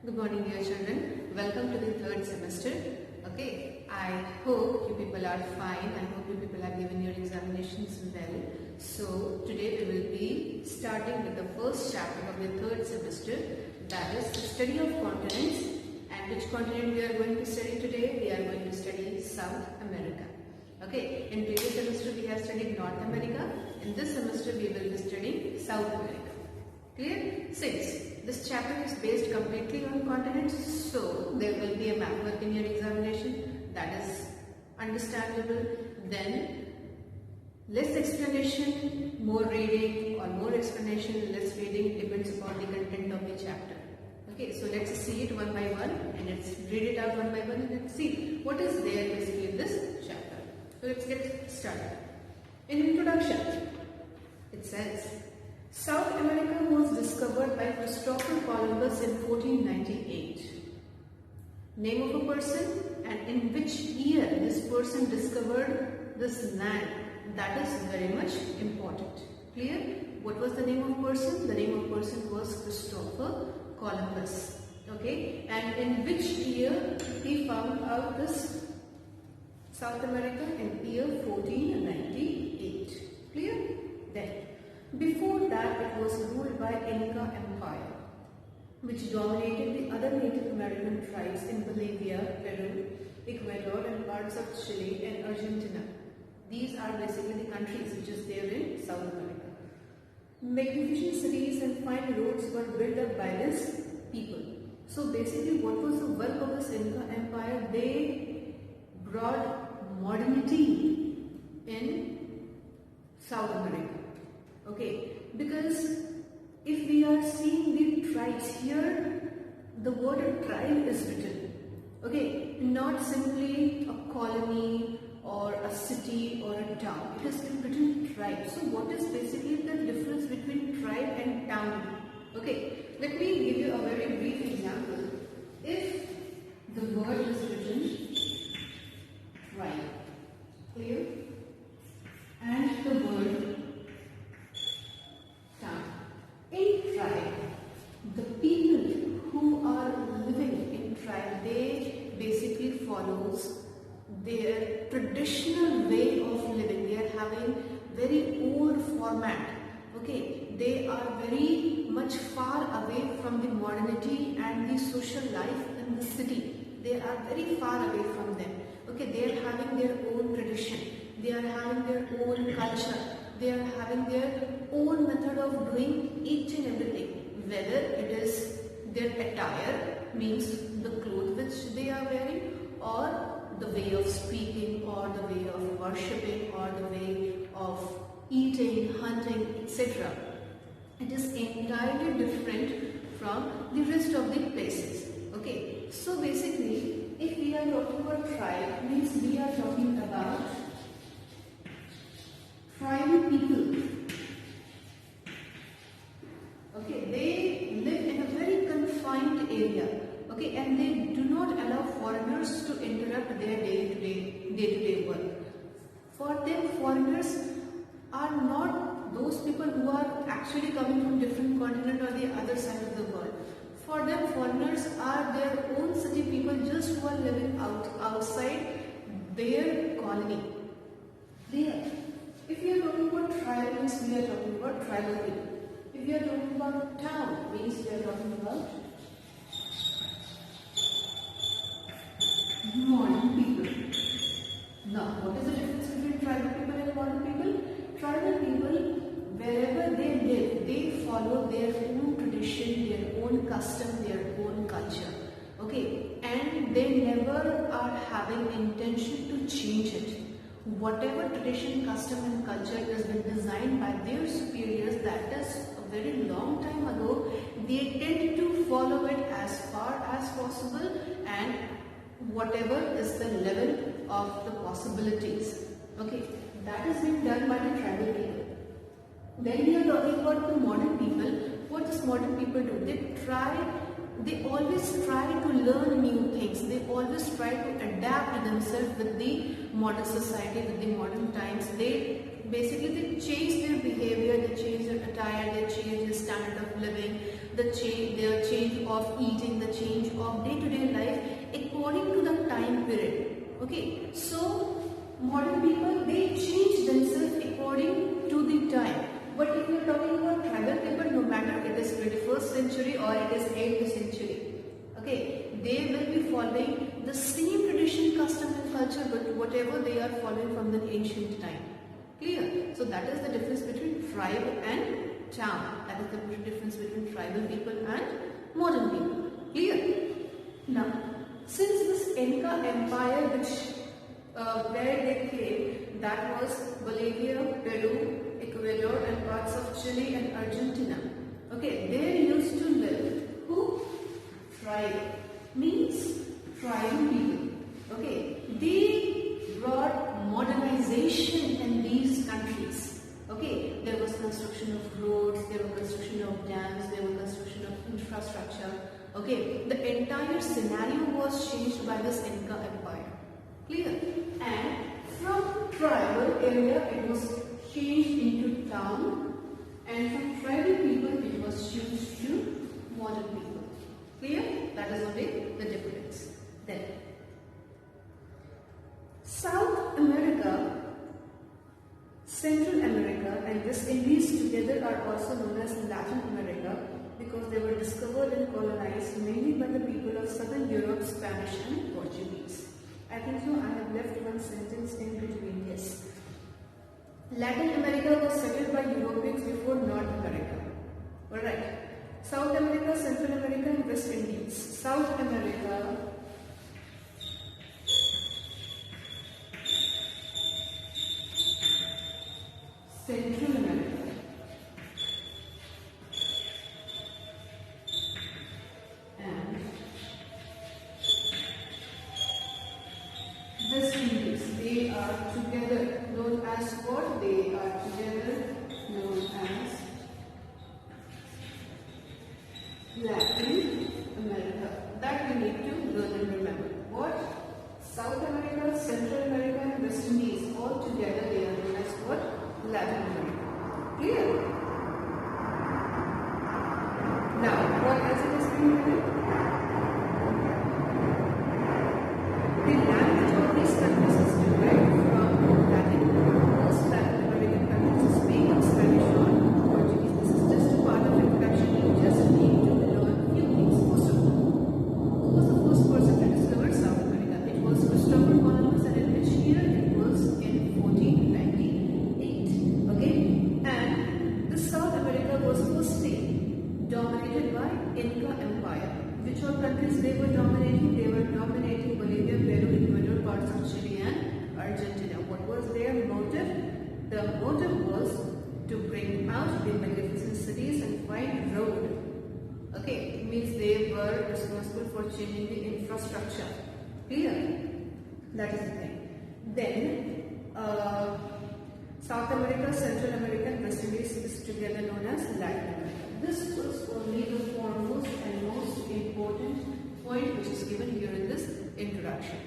Good morning, dear children. Welcome to the third semester. Okay, I hope you people are fine. I hope you people have given your examinations well. So today we will be starting with the first chapter of the third semester, that is the study of continents. And which continent we are going to study today? We are going to study South America. Okay, in previous semester we have studied North America. In this semester we will be studying South America. Clear? Since this chapter is based completely on continents, so there will be a map work in your examination. That is understandable. Then less explanation, more reading, or more explanation, less reading, depends upon the content of the chapter. Okay, so let's see it one by one and let's read it out one by one and let's see what is there basically in this chapter. So let's get started. In introduction, it says, South America was discovered by Christopher Columbus in 1498. Name of a person and in which year this person discovered this land, that is very much important. Clear? What was the name of person? The name of person was Christopher Columbus. Okay, and in which year he found out this South America? In year 1498. Clear? Then, before that it was ruled by Inca Empire, which dominated the other Native American tribes in Bolivia, Peru, Ecuador and parts of Chile and Argentina. These are basically the countries which is there in South America. Magnificent cities and fine roads were built up by this people. So basically what was the work of this Inca Empire? They brought modernity in South America. Okay, because if we are seeing the tribes here, the word tribe is written. Okay, not simply a colony or a city or a town. It is written tribe. So what is basically the difference between tribe and town? Okay, let me give you a very brief example. If the word is written tribe, clear? And the word town. In tribe, the people who are living in tribe, they basically follows their traditional way of living. They are having very old format. Okay, they are very much far away from the modernity and the social life in the city. They are very far away from them. Okay, they are having their own tradition. They are having their own culture. They are having their own method of doing each and everything. Whether it is their attire, means the clothes which they are wearing, or the way of speaking, or the way of worshipping, or the way of eating, hunting, etc. It is entirely different from the rest of the places. Okay, so basically, if we are talking about tribe, means we are talking about tribal people. Okay, they live in a very confined area. Okay, and they do not allow foreigners to interrupt their day-to-day work. For them, foreigners are not those people who are actually coming from different continent or the other side of the world. For them, foreigners are their own city people, just who are living outside their colony. Clear? If we are talking about tribe, means we are talking about tribal people. If we are talking about town, means we are talking about modern people. Now, what is the difference between tribal people and modern people? Tribal people, wherever they live, they follow their own tradition, their own custom, their own culture. Okay, and they never are having intention to change it. Whatever tradition, custom and culture has been designed by their superiors, that is a very long time ago, they tend to follow it as far as possible and whatever is the level of the possibilities. Okay, that is being done by the tribal people. When we are talking about the modern people, what does modern people do? They always try to learn new things. They always try to adapt themselves with the modern society, with the modern times. They change their behavior, they change their attire, they change their standard of living, their change of eating, the change of day-to-day life according to the time period. Okay, so modern people, they change themselves according to the time. But if you are talking about tribal people, no matter it is 21st century or it is 8th century, okay, they will be following the same tradition, custom and culture, but whatever they are following from the ancient time. Clear? So that is the difference between tribe and town. That is the difference between tribal people and modern people. Clear? Now, since this Inca Empire, which where they came, that was Bolivia, Peru, Ecuador and parts of Chile and Argentina. Okay, they used to live. Who? Tribe. Means tribal people. Okay, they brought modernization in these countries. Okay, there was construction of roads, there was construction of dams, there was construction of infrastructure. Okay, the entire scenario was changed by this Inca Empire. Clear? And from tribal area it was changed into town, and from tribal people it was changed to modern people. Clear? That is only the difference. Then South America, Central America and West Indies together are also known as Latin America because they were discovered and colonized mainly by the people of Southern Europe, Spanish and Portuguese. I think so I have left one sentence in between. Yes. Latin America was settled by Europeans before North America. Alright. South America, Central America and West Indies. South America, Central America, and West Indies. They are together known as what? They are together known as Latin America. That we need to learn and remember. What? South America, Central America and West Indies, all together they are known as what? Latin America. Clear? Now, what else it is being written? The language of these countries is derived from Latin. Most Latin American countries speak Spanish or Portuguese. This is just a part of introduction. You just need to learn a few things. First of all, who was the first person to discover South America? It was Christopher Columbus, and in which year? It was in 1498. Okay, and the South America was firstly dominated by Inca Empire. Which all countries they were dominating? They were dominating Bolivia, Peru, Ecuador, parts of Chile and Argentina. What was their motive? The motive was to bring out the magnificent cities and find road. Okay, it means they were responsible for changing the infrastructure. Clear? That is the thing. Then, South America, Central America and West Indies is together known as Latin America. This was only the foremost and most important point which is given here in this introduction.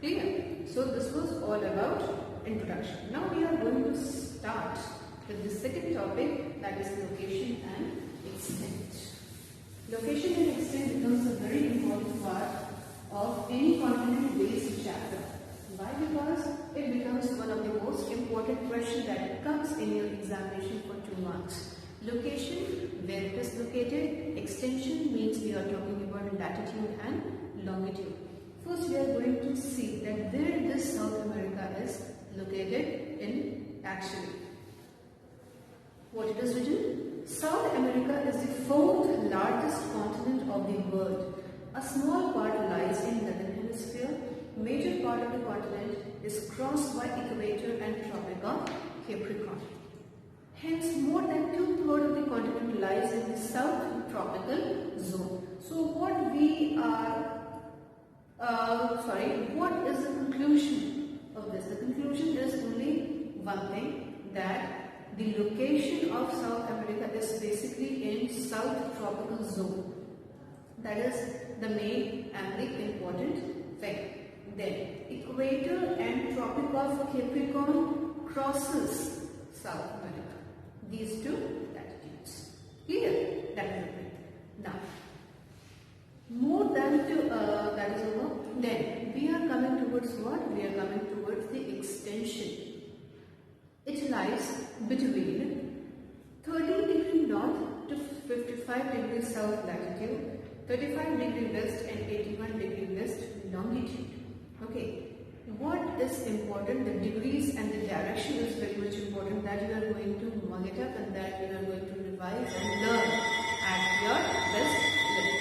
Clear? So this was all about introduction. Now we are going to start with the second topic, that is location and extent. Location and extent becomes a very important part of any continent-based chapter. Why? Because it becomes one of the most important questions that comes in your examination for 2 marks. Location, where it is located. Extension means we are talking about latitude and longitude. First we are going to see that where this South America is located in actually. What it is written? South America is the 4th largest continent of the world. A small part lies in the Northern Hemisphere. Major part of the continent is crossed by equator and Tropic of Capricorn. Hence, more than 2/3 of the continent lies in the South Tropical Zone. So, what is the conclusion of this? The conclusion is only one thing, that the location of South America is basically in South Tropical Zone. That is the main and the important thing. Then, equator and Tropic of Capricorn crosses South America. These two latitudes. Clear? That is the thing. Now, more than 2 then we are coming towards what? We are coming towards the extension. It lies between 13 degree north to 55 degrees south latitude, 35 degree west and 81 degree west longitude. Okay. What is important? The degrees and the direction is very much important, that you are going to mug it up and that you are going to revise and learn at your best level.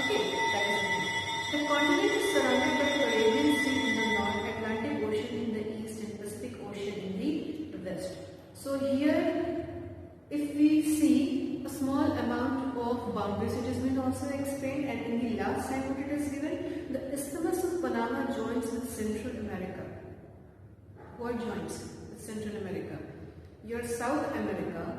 Okay, that is it. The continent is surrounded by the Arabian Sea in the north, Atlantic Ocean in the east and Pacific Ocean in the west. So here, if we see a small amount of boundaries, it has been also explained, and in the last time what it is given, the Isthmus of Panama joins with Central America. What joins with Central America? Your South America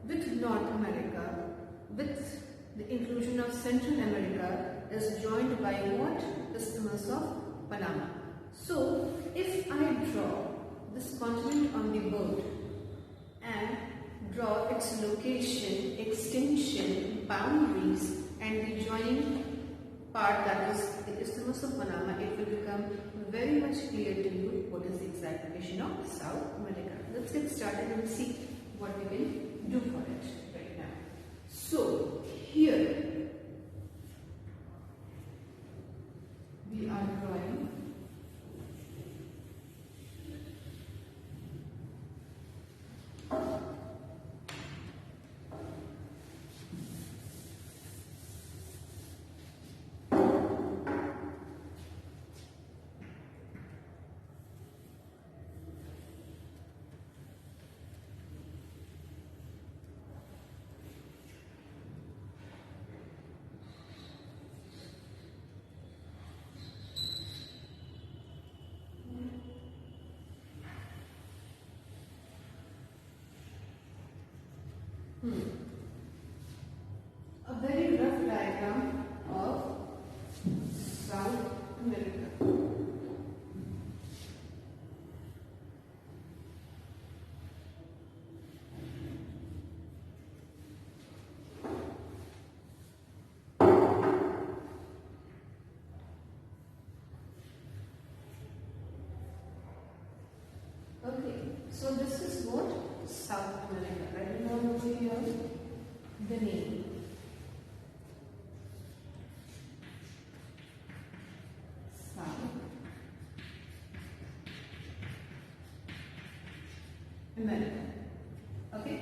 with North America with the inclusion of Central America is joined by what? Isthmus of Panama. So if I draw this continent on the board and draw its location, extension, boundaries and the joining part, that is the Isthmus of Panama, it will become very much clear to you what is the exact location of South America. Let's get started and see what we can do for it right now. So here we are drawing a very rough diagram of South America. Okay, so this is what? South America. Write it down over here, the name. South America. Okay.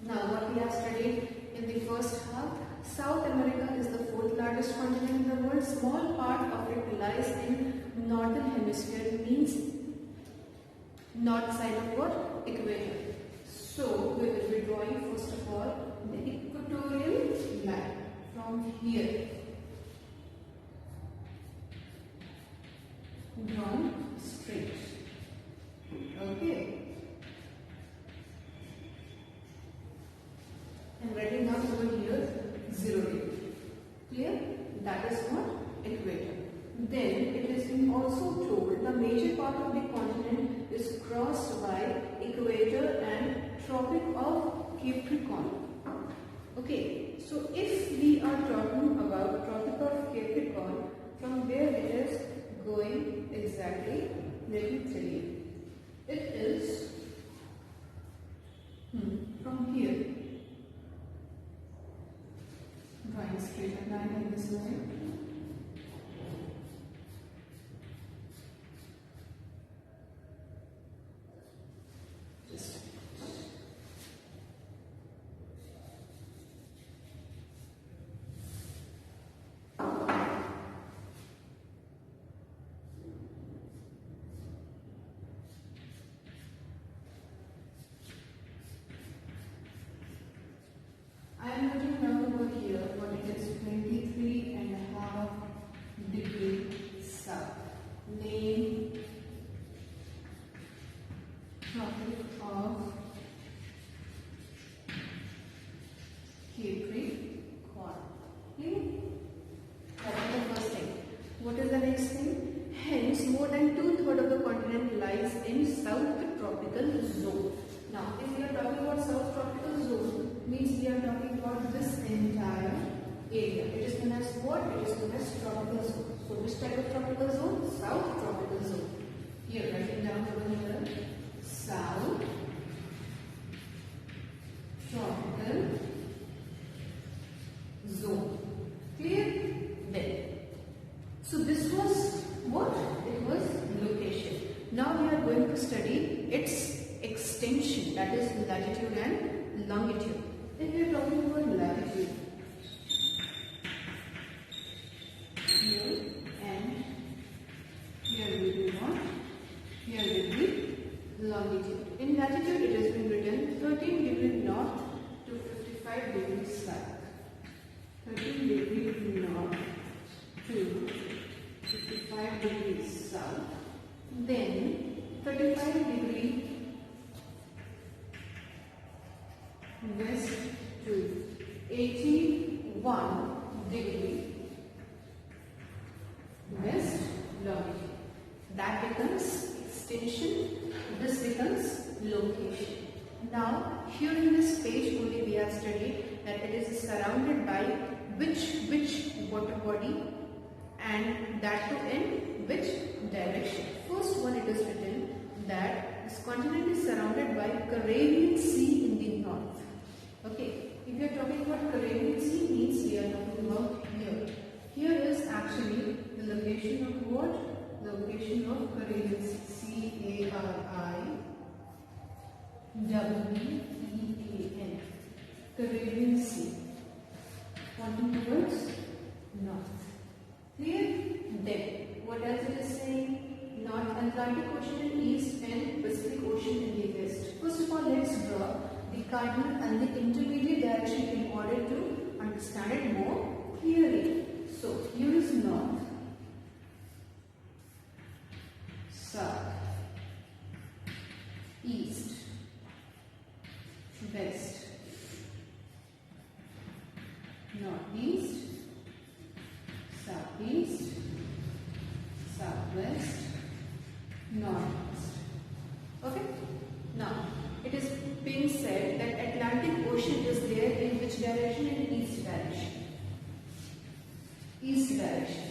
Now what we have studied in the first half, South America is the fourth largest continent in the world. Small part of it lies in northern hemisphere, means north side of what? Equator. So we will be drawing first of all the equatorial line from here, drawn straight. Okay. And writing down over here 0 degree. Clear? That is what? Equator. Then it has been also told the major part of the continent is crossed by equator and Tropic of Capricorn. Okay, so if we are talking about Tropic of Capricorn, from where it is going exactly, let me tell you. It is from here, drawing straight line in this way. I am looking down over here, what it is 23.5 degree south. Name Tropic of Capricorn. Okay? That is the first thing. What is the next thing? Hence, more than 2/3 of the continent lies in South Tropical Zone. Now, if we are talking about South Tropical Zone, means we are talking about this entire area. It is known as what? It is known as tropical zone. So, which type of tropical zone? South tropical zone. Here, writing down over here, South tropical zone. Clear? Well. So this was what? It was location. Now we are going to study its extension, that is latitude and longitude. If we are talking about latitude, here and here will be what? Here will be longitude. In latitude it has been written 13 degrees north to 55 degrees south. 13 degrees north to 55 degrees south. Then 35 degrees west to 81 degree west longitude. That becomes extension, this becomes location. Now here in this page only we have studied that it is surrounded by which water body and that to in which direction. First one, it is written that this continent is surrounded by Caribbean Sea in the north. Okay, if you are talking about Caribbean Sea, means we are talking about here. Here is actually the location of what? Location of Caribbean Sea. C-A-R-I-B-E-A-N. Caribbean Sea. Pointing towards north. Clear? Then, what else it is saying? North Atlantic Ocean in east and Pacific Ocean in the west. First of all, let's draw the cardinal and the intermediate direction in order to understand it more clearly. So, here is north, south, east, west, northeast, southeast, southwest, northeast. Okay? Now, it is being said that Atlantic Ocean is there in which direction? In east direction. East direction.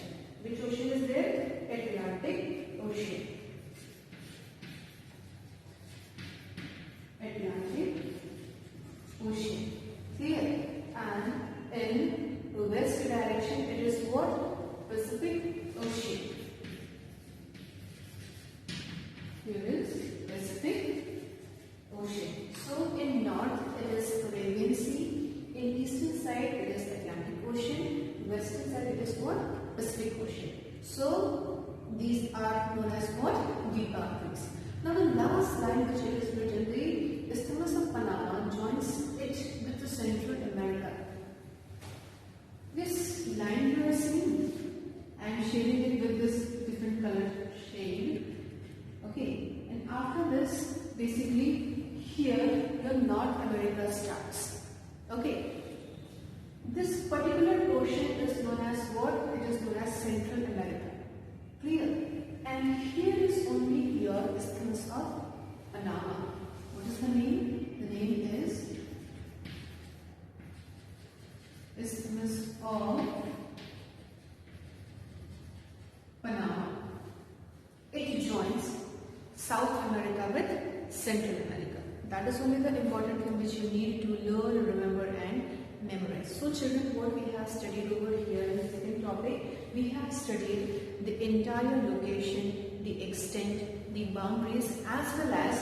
Which ocean is there? Atlantic Ocean. Atlantic Ocean. Clear? And in west direction it is what? Pacific Ocean. Here is Pacific Ocean. So in north it is Caribbean Sea, in eastern side it is Atlantic Ocean, western side it is what? Pacific Ocean. So these are known as what? The boundaries. Now the last line which it is written, the Isthmus of Panama joins it with the Central America. This line you are seeing, I am shading it with this different color shade. Okay, and after this, basically here the North America starts. Okay, this particular portion is known as what? It is known as Central America. Clear? And here is only your Isthmus of Panama. What is the name? The name is Isthmus of Panama. It joins South America with Central America. That is only the important thing which you need to learn, remember and memorize. So children, what we have studied over here in the second topic, we have studied the entire location, the extent, the boundaries, as well as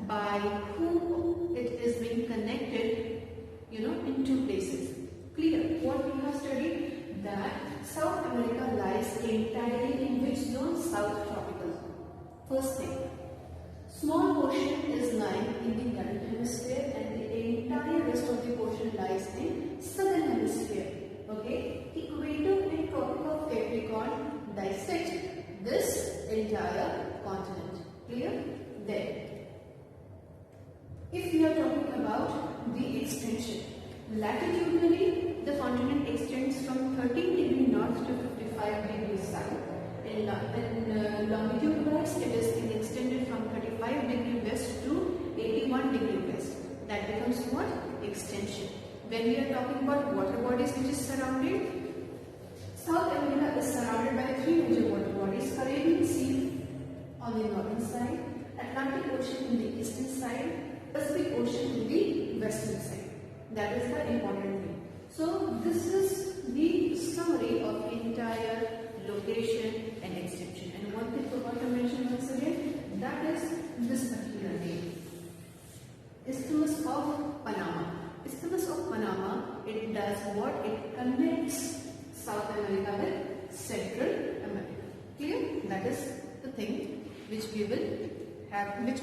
by whom it is being connected, in two places. Clear? What we have studied, that South America lies entirely in which zone? South tropical zone. First thing, small portion is lying in the northern hemisphere and the entire rest of the portion lies in southern hemisphere. Okay, equator and Tropic of Capricorn dissect this entire continent. Clear? Then, if we are talking about the extension, latitudinally the continent extends from 13 degrees north to 55 degrees south. In longitude wise, it is extended from 35 degrees west to 81 degrees west. That becomes what? Extension. When we are talking about water bodies which is surrounded, South America is surrounded by three major water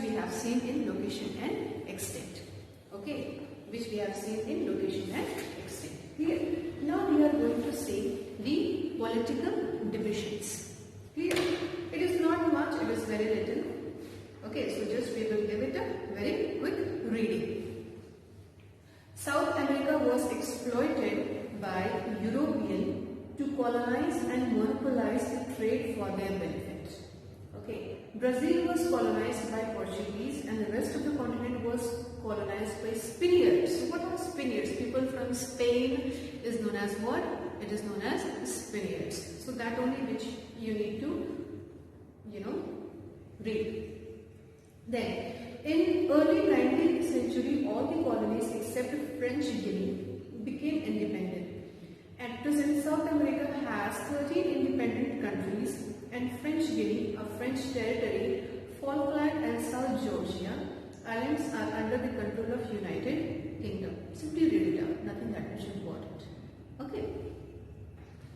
we have seen in location and extent. Okay, which we have seen in location and extent. Clear? Now we are going to see the political divisions. Clear? It is not much, it is very little. Okay, so just we will give it a very quick reading. South America was exploited by Europeans to colonize and monopolize the trade for their benefit. Okay, Brazil was colonized by Portuguese and the rest of the continent was colonized by Spaniards. So what are Spaniards? People from Spain is known as what? It is known as Spaniards. So that only which you need to, read. Then, in early 19th century, all the colonies except French Guinea became independent. At present, South America has 13 independent countries and French Guinea, a French territory, Falkland and South Georgia Islands are under the control of United Kingdom. Simply read it out, nothing that much important. Okay.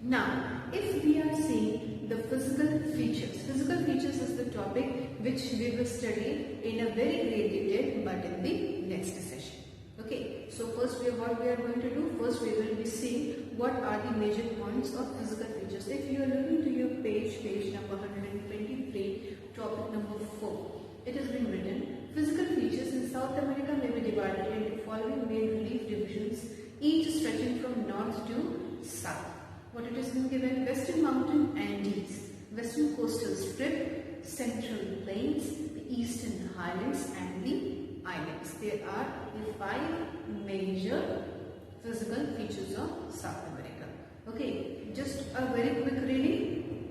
Now, if we are seeing the physical features is the topic which we will study in a very great detail but in the next session. Okay, so first what we are going to do, first we will be seeing what are the major points of physical features. If you are looking to your page number 123, topic number 4, it has been written, physical features in South America may be divided into following main relief divisions, each stretching from north to south. What it has been given, Western Mountain Andes, Western Coastal Strip, Central Plains, the Eastern Highlands and the Islands. There are the 5 major physical features of South America. Okay, just a very quick reading.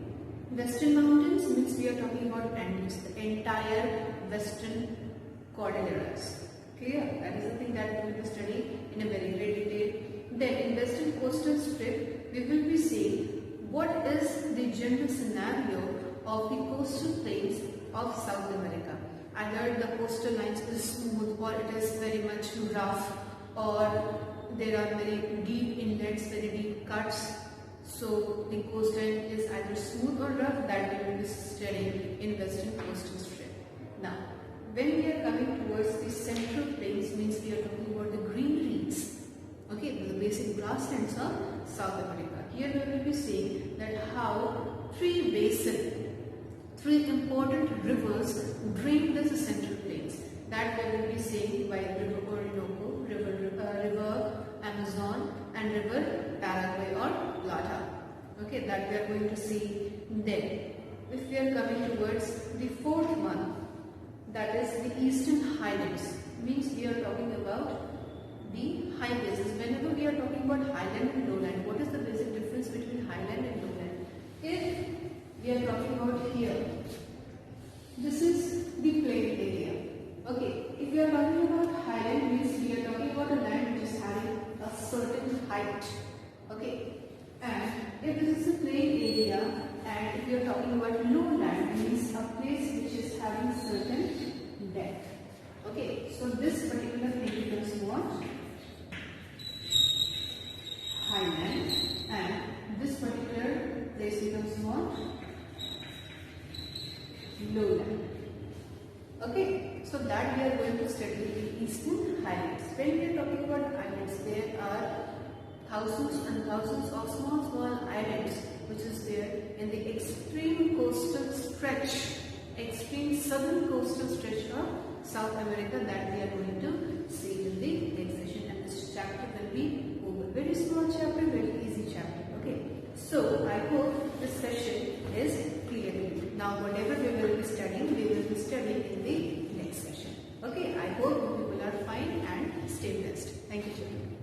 Western Mountains means we are talking about Andes, the entire Western Cordilleras. Clear? That is the thing that we will be studying in a very great detail. Then in Western Coastal Strip, we will be seeing what is the general scenario of the coastal plains of South America. Either the coastal lines is smooth or it is very much rough, or there are very deep inlets, very deep cuts. So the coastline is either smooth or rough, that we will be studying in Western Coastal Strip. Now, when we are coming towards the central plains, means we are talking about the greeneries. Okay, the basic grasslands of South America. Here we will be seeing that how 3 important rivers drain this central plains. That we will be seeing by River Orinoco, River Amazon and River Paraguay or Plata. Okay, that we are going to see then. If we are coming towards the 4th one, that is the Eastern Highlands, means we are talking about the high places. Whenever we are talking about highland and lowland, what is the basic difference between highland and lowland? If we are talking about here, this is the plain area. Okay, if we are talking about highland, means we are talking about a land which is having a certain height. Okay, and if this is a plain area, and if we are talking about lowland, means a place which is having certain depth. Okay, so this particular thing becomes what? Highland, and this particular place becomes what? Lowland. Okay, so that we are going to study the Eastern Highlands. When we are talking about islands, there are thousands and thousands of small islands which is there in the extreme coastal stretch, extreme southern coastal stretch of South America, that we are going to see in the next session. And this chapter will be over. Very small chapter, very easy chapter. Okay, so I hope this session is clear to you. Now whatever we will be studying in the next session. Okay, I hope you people are fine and stay blessed. Thank you, children.